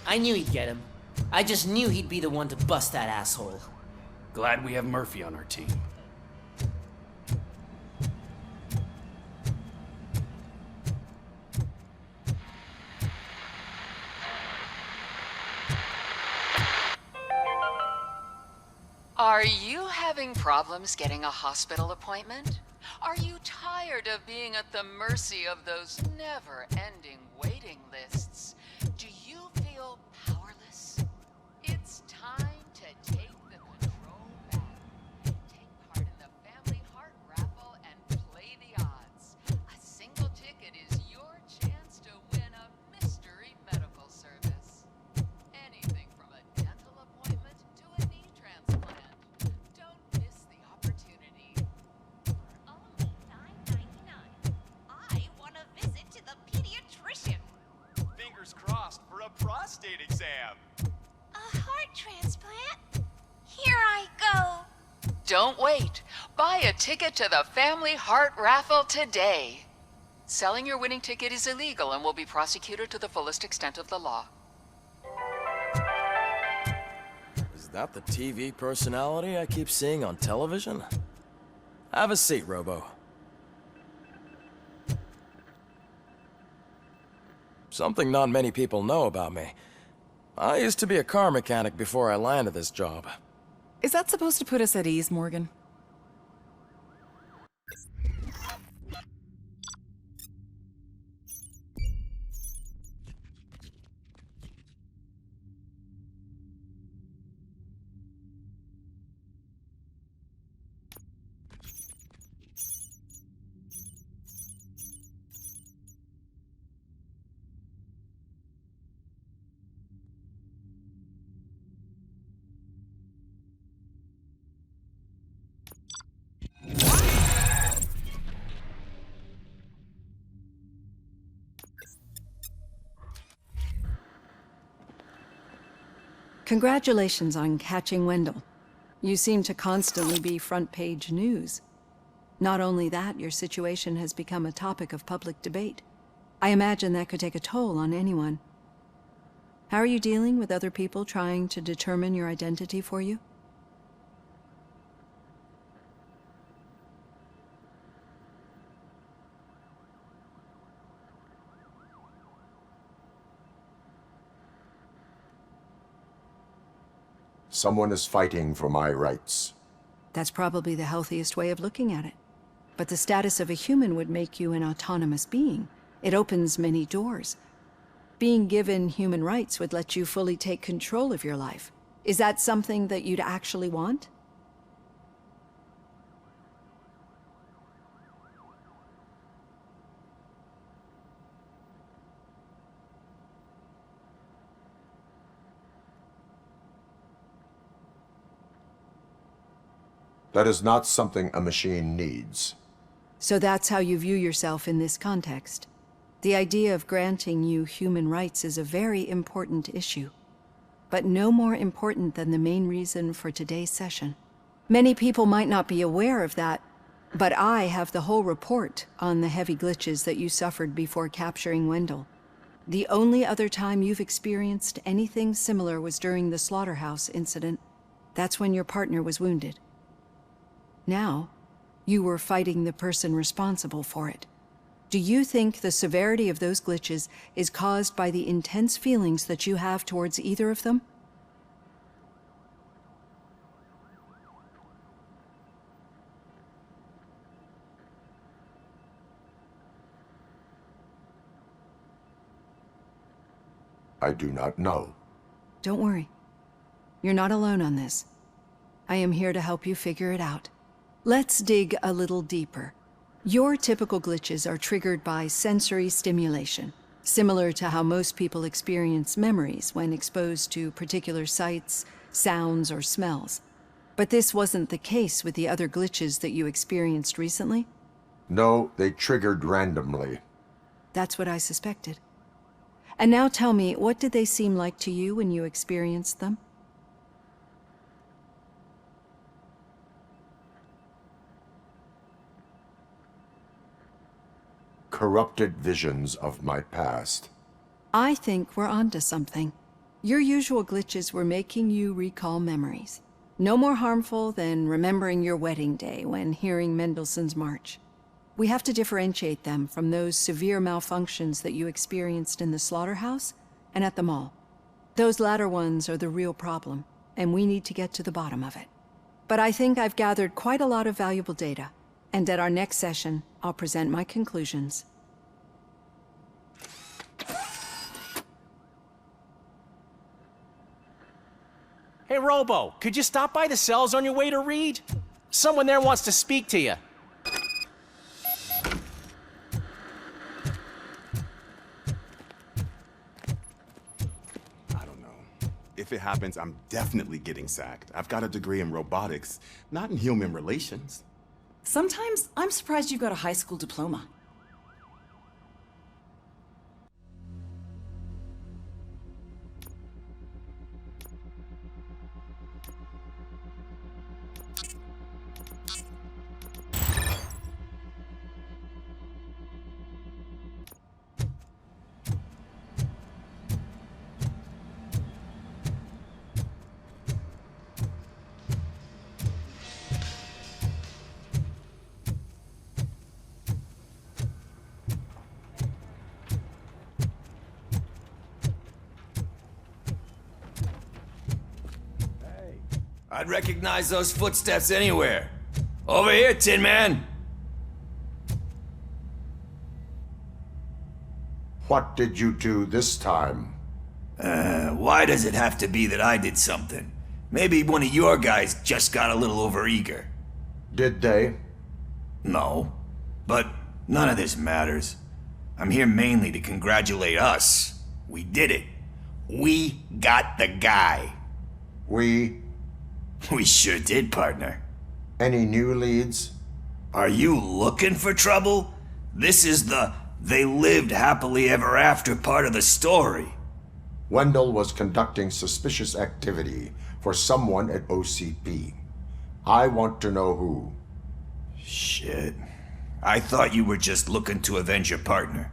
I knew he'd get him. I just knew he'd be the one to bust that asshole. Glad we have Murphy on our team. Are you having problems getting a hospital appointment? Are you tired of being at the mercy of those never-ending waiting lists? Do you feel powerless? It's time to take the control back. Take part in the Family Heart Raffle and play the odds. A single ticket is your chance to win a mystery medical service. Anything from a dental appointment to a knee transplant. Don't miss the opportunity. For only $9.99, I want to visit to the pediatrician. Fingers crossed for a prostate exam. A heart transplant? Here I go. Don't wait. Buy a ticket to the Family Heart Raffle today. Selling your winning ticket is illegal and will be prosecuted to the fullest extent of the law. Is that the TV personality I keep seeing on television? Have a seat, Robo. Something not many people know about me. I used to be a car mechanic before I landed this job. Is that supposed to put us at ease, Morgan? Congratulations on catching Wendell. You seem to constantly be front-page news. Not only that, your situation has become a topic of public debate. I imagine that could take a toll on anyone. How are you dealing with other people trying to determine your identity for you? Someone is fighting for my rights. That's probably the healthiest way of looking at it. But the status of a human would make you an autonomous being. It opens many doors. Being given human rights would let you fully take control of your life. Is that something that you'd actually want? That is not something a machine needs. So that's how you view yourself in this context. The idea of granting you human rights is a very important issue, but no more important than the main reason for today's session. Many people might not be aware of that, but I have the whole report on the heavy glitches that you suffered before capturing Wendell. The only other time you've experienced anything similar was during the slaughterhouse incident. That's when your partner was wounded. Now, you were fighting the person responsible for it. Do you think the severity of those glitches is caused by the intense feelings that you have towards either of them? I do not know. Don't worry. You're not alone on this. I am here to help you figure it out. Let's dig a little deeper. Your typical glitches are triggered by sensory stimulation, similar to how most people experience memories when exposed to particular sights, sounds, or smells. But this wasn't the case with the other glitches that you experienced recently? No, they triggered randomly. That's what I suspected. And now tell me, what did they seem like to you when you experienced them? Corrupted visions of my past. I think we're onto something. Your usual glitches were making you recall memories. No more harmful than remembering your wedding day when hearing Mendelssohn's March. We have to differentiate them from those severe malfunctions that you experienced in the slaughterhouse and at the mall. Those latter ones are the real problem, and we need to get to the bottom of it. But I think I've gathered quite a lot of valuable data, and at our next session, I'll present my conclusions. Hey, Robo, could you stop by the cells on your way to read? Someone there wants to speak to you. I don't know. If it happens, I'm definitely getting sacked. I've got a degree in robotics, not in human relations. Sometimes I'm surprised you got a high school diploma. I'd recognize those footsteps anywhere. Over here, Tin Man! What did you do this time? Why does it have to be that I did something? Maybe one of your guys just got a little overeager. Did they? No. But none of this matters. I'm here mainly to congratulate us. We did it. We got the guy. We sure did, partner. Any new leads? Are you looking for trouble? This is the they lived happily ever after part of the story. Wendell was conducting suspicious activity for someone at OCP. I want to know who. Shit. I thought you were just looking to avenge your partner.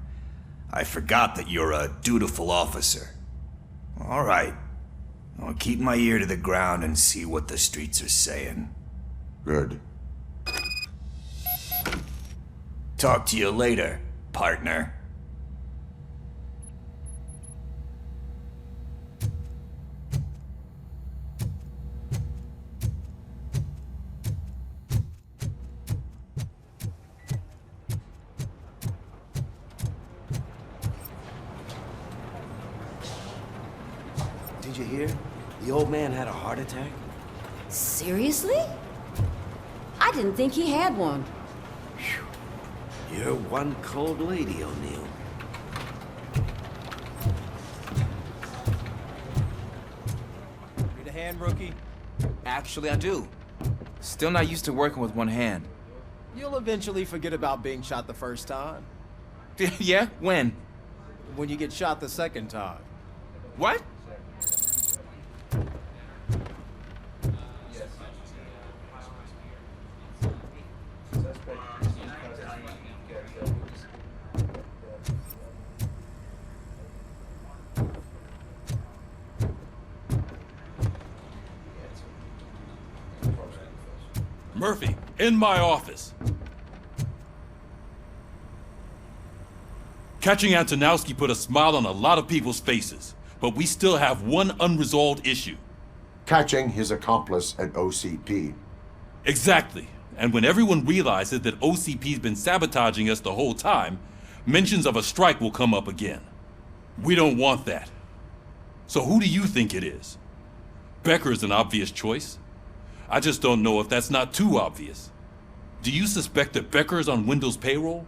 I forgot that you're a dutiful officer. All right. I'll keep my ear to the ground and see what the streets are saying. Good. Talk to you later, partner. Did you hear? The old man had a heart attack. Seriously? I didn't think he had one. You're one cold lady, O'Neill. Need a hand, rookie? Actually, I do. Still not used to working with one hand. You'll eventually forget about being shot the first time. Yeah? When? When you get shot the second time. What? Murphy, in my office. Catching Antonowski put a smile on a lot of people's faces, but we still have one unresolved issue. Catching his accomplice at OCP. Exactly. And when everyone realizes that OCP's been sabotaging us the whole time, mentions of a strike will come up again. We don't want that. So who do you think it is? Becker is an obvious choice. I just don't know if that's not too obvious. Do you suspect that Becker is on Wendell's payroll?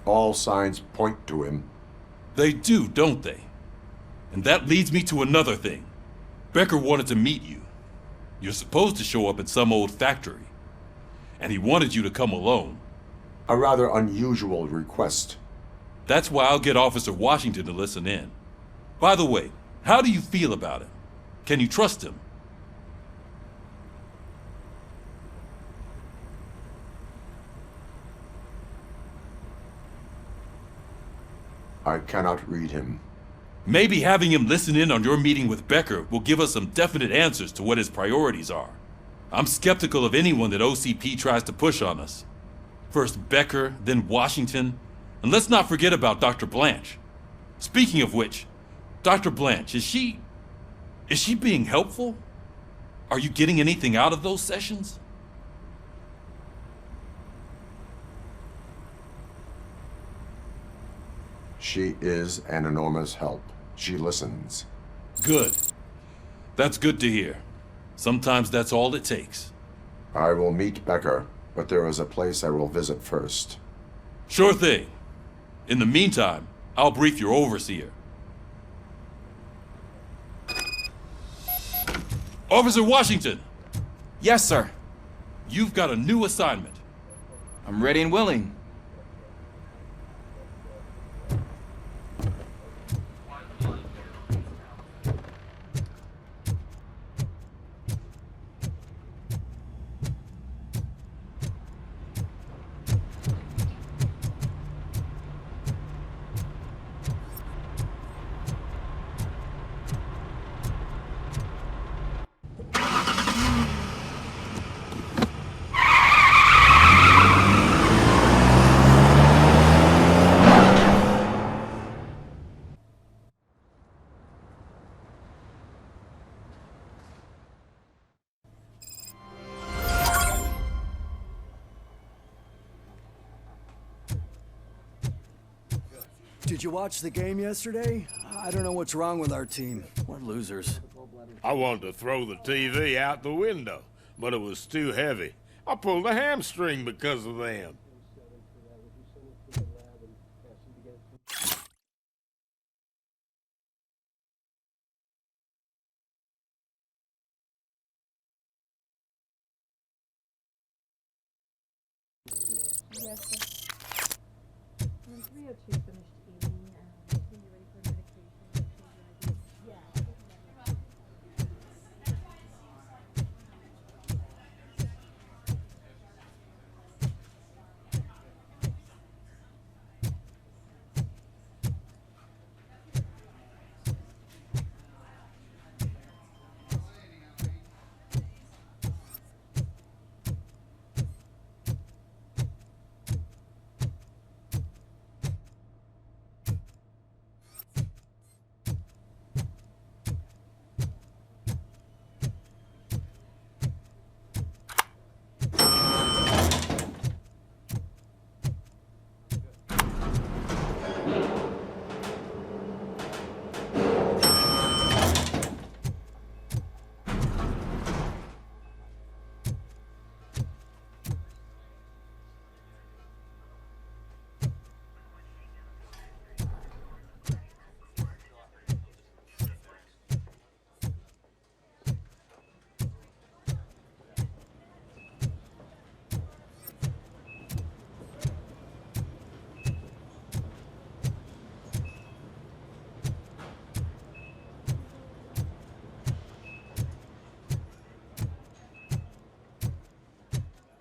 All signs point to him. They do, don't they? And that leads me to another thing. Becker wanted to meet you. You're supposed to show up at some old factory. And he wanted you to come alone. A rather unusual request. That's why I'll get Officer Washington to listen in. By the way, how do you feel about him? Can you trust him? I cannot read him. Maybe having him listen in on your meeting with Becker will give us some definite answers to what his priorities are. I'm skeptical of anyone that OCP tries to push on us. First Becker, then Washington, and let's not forget about Dr. Blanche. Speaking of which, Dr. Blanche, is she being helpful? Are you getting anything out of those sessions? She is an enormous help. She listens. Good. That's good to hear. Sometimes that's all it takes. I will meet Becker, but there is a place I will visit first. Sure thing. In the meantime, I'll brief your overseer. Officer Washington! Yes, sir. You've got a new assignment. I'm ready and willing. Did you watch the game yesterday? I don't know what's wrong with our team. We're losers. I wanted to throw the TV out the window, but it was too heavy. I pulled a hamstring because of them.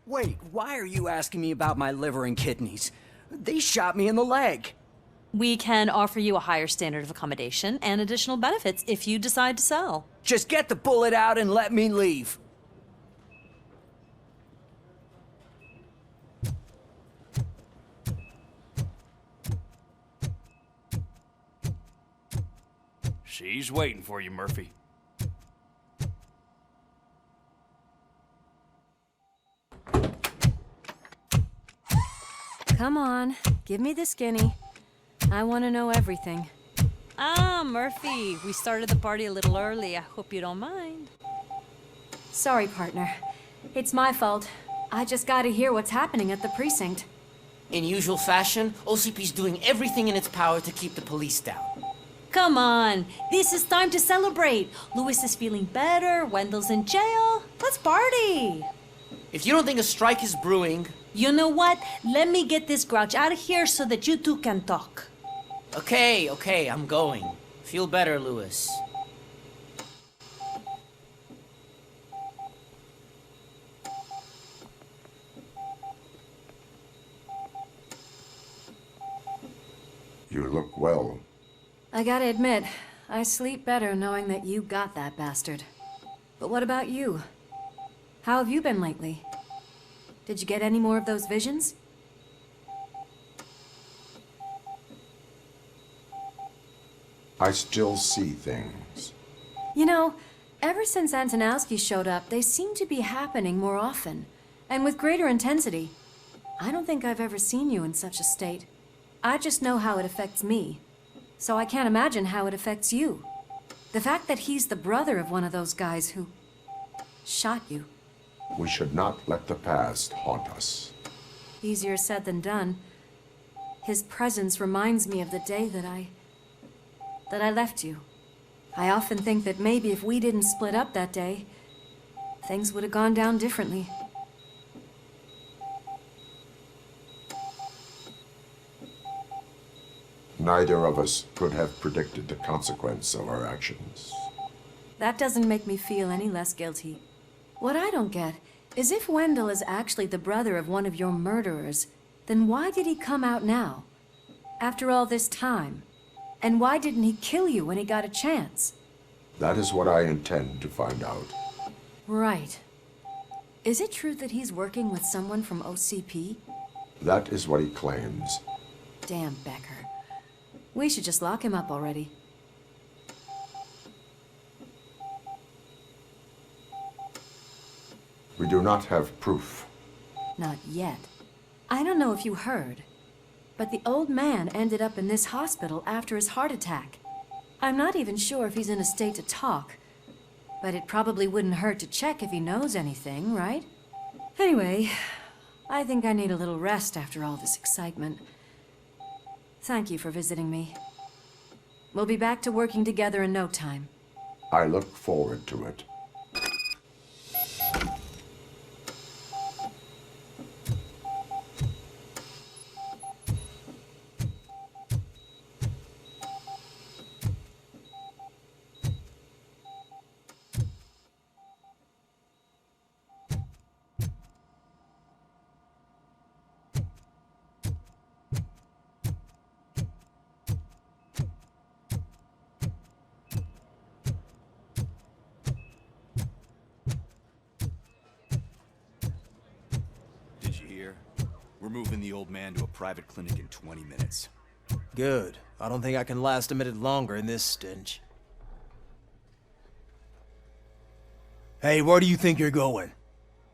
Wait, why are you asking me about my liver and kidneys? They shot me in the leg. We can offer you a higher standard of accommodation and additional benefits if you decide to sell. Just get the bullet out and let me leave. She's waiting for you, Murphy. Come on, give me the skinny. I want to know everything. Ah, Murphy, we started the party a little early. I hope you don't mind. Sorry, partner. It's my fault. I just gotta hear what's happening at the precinct. In usual fashion, OCP's doing everything in its power to keep the police down. Come on, this is time to celebrate. Louis is feeling better, Wendell's in jail. Let's party. If you don't think a strike is brewing... You know what? Let me get this grouch out of here so that you two can talk. Okay, I'm going. Feel better, Louis. You look well. I gotta admit, I sleep better knowing that you got that bastard. But what about you? How have you been lately? Did you get any more of those visions? I still see things. You know, ever since Antonowski showed up, they seem to be happening more often, and with greater intensity. I don't think I've ever seen you in such a state. I just know how it affects me, so I can't imagine how it affects you. The fact that he's the brother of one of those guys who shot you. We should not let the past haunt us. Easier said than done. His presence reminds me of the day that I left you. I often think that maybe if we didn't split up that day, things would have gone down differently. Neither of us could have predicted the consequence of our actions. That doesn't make me feel any less guilty. What I don't get is if Wendell is actually the brother of one of your murderers, then why did he come out now? After all this time? And why didn't he kill you when he got a chance? That is what I intend to find out. Right. Is it true that he's working with someone from OCP? That is what he claims. Damn Becker. We should just lock him up already. We do not have proof. Not yet. I don't know if you heard, but the old man ended up in this hospital after his heart attack. I'm not even sure if he's in a state to talk, but it probably wouldn't hurt to check if he knows anything, right? Anyway, I think I need a little rest after all this excitement. Thank you for visiting me. We'll be back to working together in no time. I look forward to it. We're moving the old man to a private clinic in 20 minutes. Good. I don't think I can last a minute longer in this stench. Hey, where do you think you're going?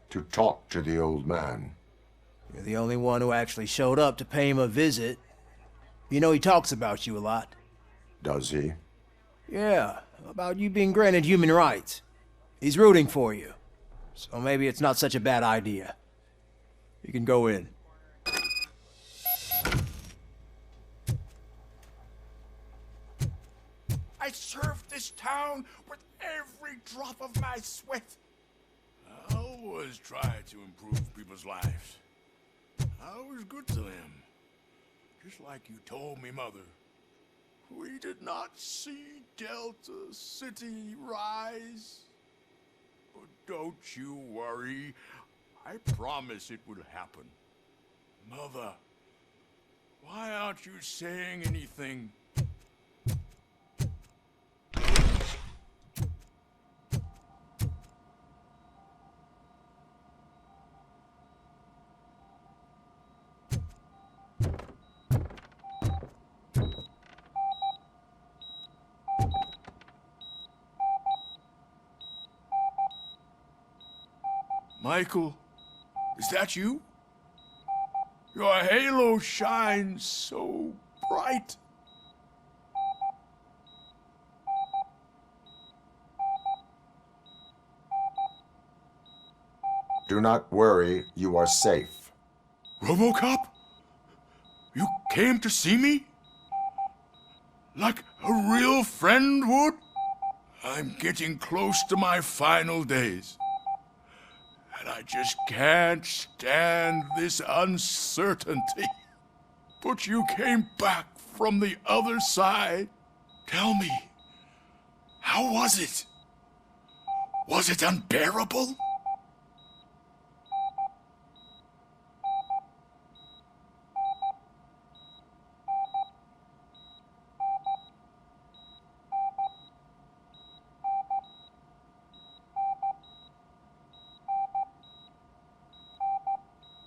To talk to the old man. You're the only one who actually showed up to pay him a visit. You know he talks about you a lot. Does he? Yeah, about you being granted human rights. He's rooting for you. So maybe it's not such a bad idea. You can go in. I served this town with every drop of my sweat. I always tried to improve people's lives. I was good to them. Just like you told me, Mother. We did not see Delta City rise. But don't you worry. I promise it will happen. Mother, why aren't you saying anything? Michael, is that you? Your halo shines so bright. Do not worry, you are safe. RoboCop? You came to see me? Like a real friend would? I'm getting close to my final days. And I just can't stand this uncertainty. But you came back from the other side. Tell me, how was it? Was it unbearable?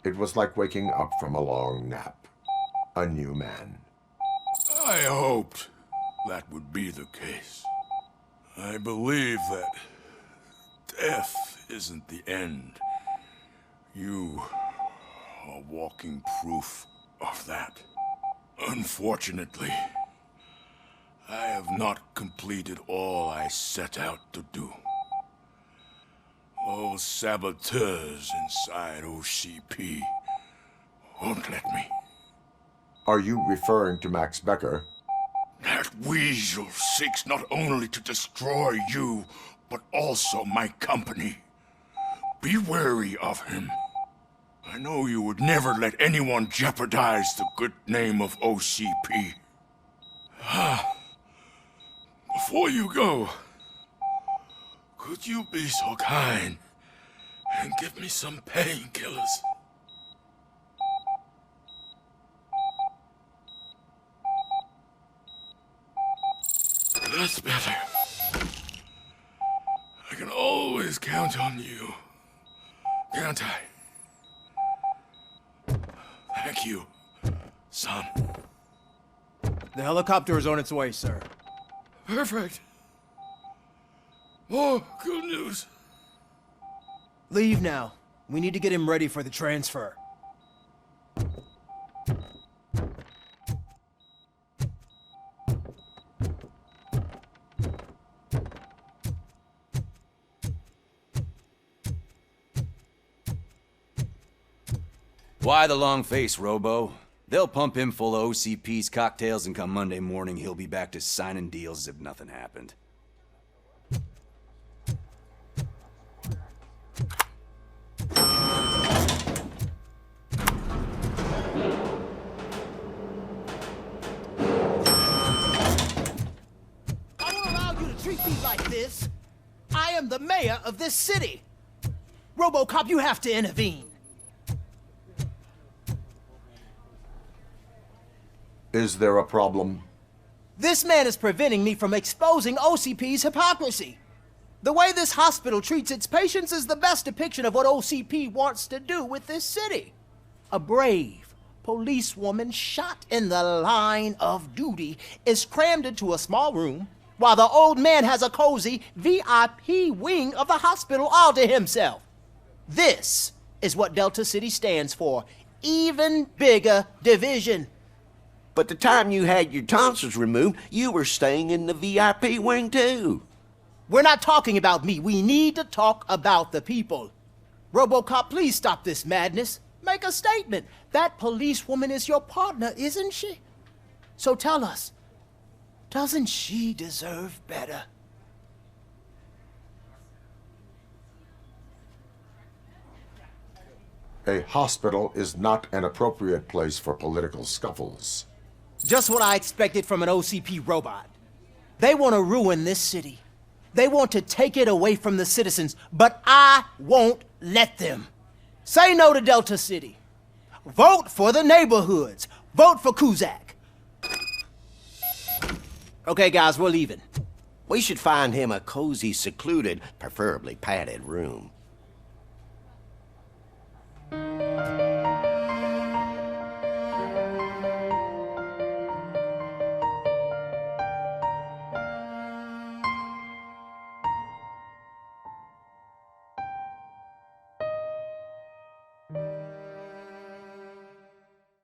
It was like waking up from a long nap. A new man. I hoped that would be the case. I believe that death isn't the end. You are walking proof of that. Unfortunately, I have not completed all I set out to do. Those saboteurs inside OCP won't let me. Are you referring to Max Becker? That weasel seeks not only to destroy you, but also my company. Be wary of him. I know you would never let anyone jeopardize the good name of OCP. Before you go, could you be so kind and give me some painkillers? That's better. I can always count on you, can't I? Thank you, son. The helicopter is on its way, sir. Perfect. Oh, good news. Leave now. We need to get him ready for the transfer. Why the long face, Robo? They'll pump him full of OCP's cocktails, and come Monday morning, he'll be back to signing deals as if nothing happened. I won't allow you to treat me like this. I am the mayor of this city. RoboCop, you have to intervene. Is there a problem? This man is preventing me from exposing OCP's hypocrisy. The way this hospital treats its patients is the best depiction of what OCP wants to do with this city. A brave policewoman shot in the line of duty is crammed into a small room, while the old man has a cozy VIP wing of the hospital all to himself. This is what Delta City stands for. Even bigger division. But the time you had your tonsils removed, you were staying in the VIP wing too. We're not talking about me. We need to talk about the people. RoboCop, please stop this madness. Make a statement. That policewoman is your partner, isn't she? So tell us, doesn't she deserve better? A hospital is not an appropriate place for political scuffles. Just what I expected from an OCP robot. They want to ruin this city. They want to take it away from the citizens, but I won't let them. Say no to Delta City. Vote for the neighborhoods. Vote for Kuzak. Okay, guys, we're leaving. We should find him a cozy, secluded, preferably padded room.